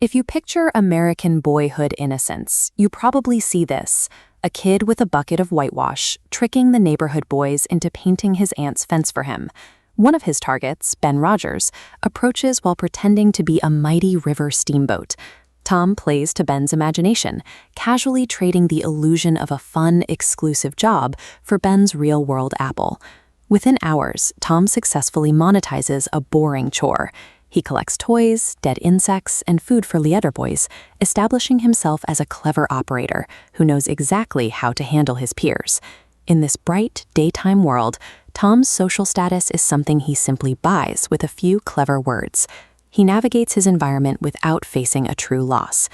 If you picture American boyhood innocence, you probably see this: a kid with a bucket of whitewash, tricking the neighborhood boys into painting his aunt's fence for him. One of his targets, Ben Rogers, approaches while pretending to be a mighty river steamboat. Tom plays to Ben's imagination, casually trading the illusion of a fun, exclusive job for Ben's real-world apple. Within hours, Tom successfully monetizes a boring chore. He collects toys, dead insects, and food for Leader Boys, establishing himself as a clever operator who knows exactly how to handle his peers. In this bright, daytime world, Tom's social status is something he simply buys with a few clever words. He navigates his environment without facing a true loss.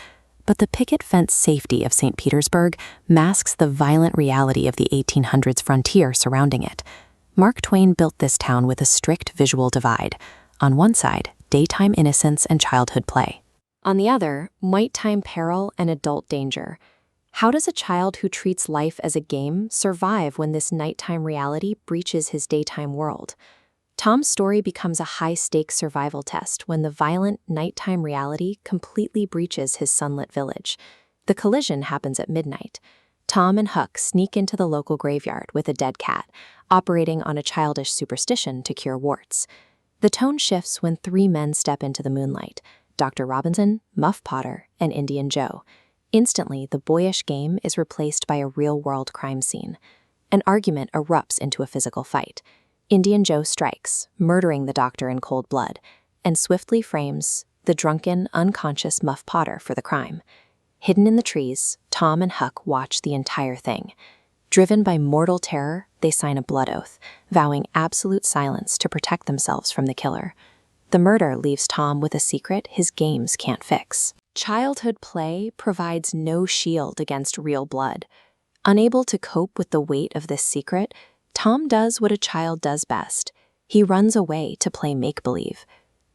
But the picket fence safety of St. Petersburg masks the violent reality of the 1800s frontier surrounding it. Mark Twain built this town with a strict visual divide. On one side, daytime innocence and childhood play. On the other, nighttime peril and adult danger. How does a child who treats life as a game survive when this nighttime reality breaches his daytime world? Tom's story becomes a high-stakes survival test when the violent nighttime reality completely breaches his sunlit village. The collision happens at midnight. Tom and Huck sneak into the local graveyard with a dead cat, operating on a childish superstition to cure warts. The tone shifts when three men step into the moonlight: Dr. Robinson, Muff Potter, and Indian Joe. Instantly, the boyish game is replaced by a real-world crime scene. An argument erupts into a physical fight. Indian Joe strikes, murdering the doctor in cold blood, and swiftly frames the drunken, unconscious Muff Potter for the crime. Hidden in the trees, Tom and Huck watch the entire thing. Driven by mortal terror, they sign a blood oath, vowing absolute silence to protect themselves from the killer. The murder leaves Tom with a secret his games can't fix. Childhood play provides no shield against real blood. Unable to cope with the weight of this secret, Tom does what a child does best. He runs away to play make-believe.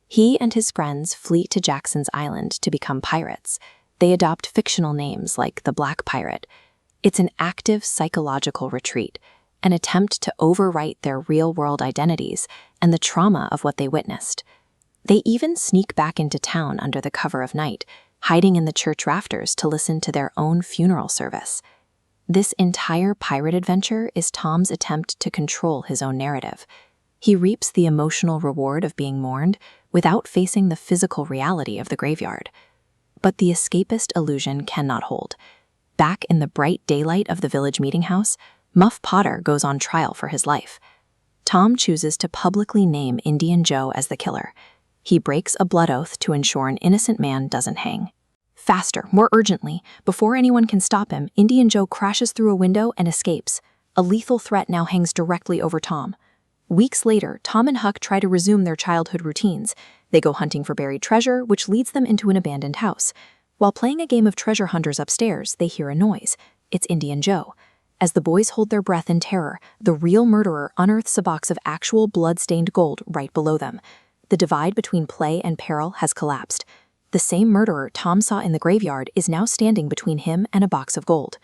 He and his friends flee to Jackson's Island to become pirates. They adopt fictional names like the Black Pirate. It's an active psychological retreat, an attempt to overwrite their real-world identities and the trauma of what they witnessed. They even sneak back into town under the cover of night, hiding in the church rafters to listen to their own funeral service. This entire pirate adventure is Tom's attempt to control his own narrative. He reaps the emotional reward of being mourned without facing the physical reality of the graveyard. But the escapist illusion cannot hold. Back in the bright daylight of the village meeting house, Muff Potter goes on trial for his life. Tom chooses to publicly name Indian Joe as the killer. He breaks a blood oath to ensure an innocent man doesn't hang. Faster, more urgently, before anyone can stop him, Indian Joe crashes through a window and escapes. A lethal threat now hangs directly over Tom. Weeks later, Tom and Huck try to resume their childhood routines. They go hunting for buried treasure, which leads them into an abandoned house. While playing a game of treasure hunters upstairs, they hear a noise. It's Indian Joe. As the boys hold their breath in terror, the real murderer unearths a box of actual blood-stained gold right below them. The divide between play and peril has collapsed. The same murderer Tom saw in the graveyard is now standing between him and a box of gold.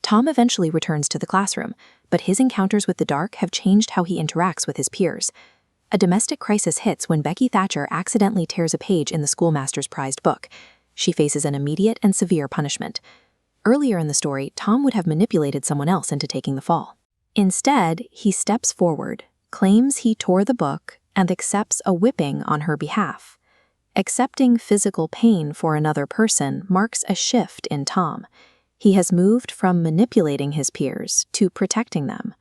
Tom eventually returns to the classroom, but his encounters with the dark have changed how he interacts with his peers. A domestic crisis hits when Becky Thatcher accidentally tears a page in the schoolmaster's prized book. She faces an immediate and severe punishment. Earlier in the story, Tom would have manipulated someone else into taking the fall. Instead, he steps forward, claims he tore the book, and accepts a whipping on her behalf. Accepting physical pain for another person marks a shift in Tom. He has moved from manipulating his peers to protecting them.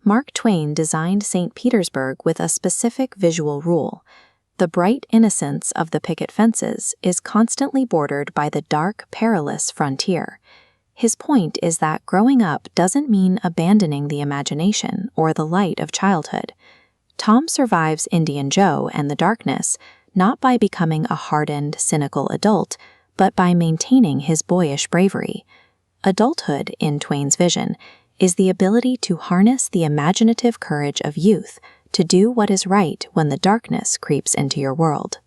Mark Twain designed St. Petersburg with a specific visual rule. The bright innocence of the picket fences is constantly bordered by the dark, perilous frontier. His point is that growing up doesn't mean abandoning the imagination or the light of childhood. Tom survives Indian Joe and the darkness, not by becoming a hardened, cynical adult, but by maintaining his boyish bravery. Adulthood, in Twain's vision, is the ability to harness the imaginative courage of youth to do what is right when the darkness creeps into your world.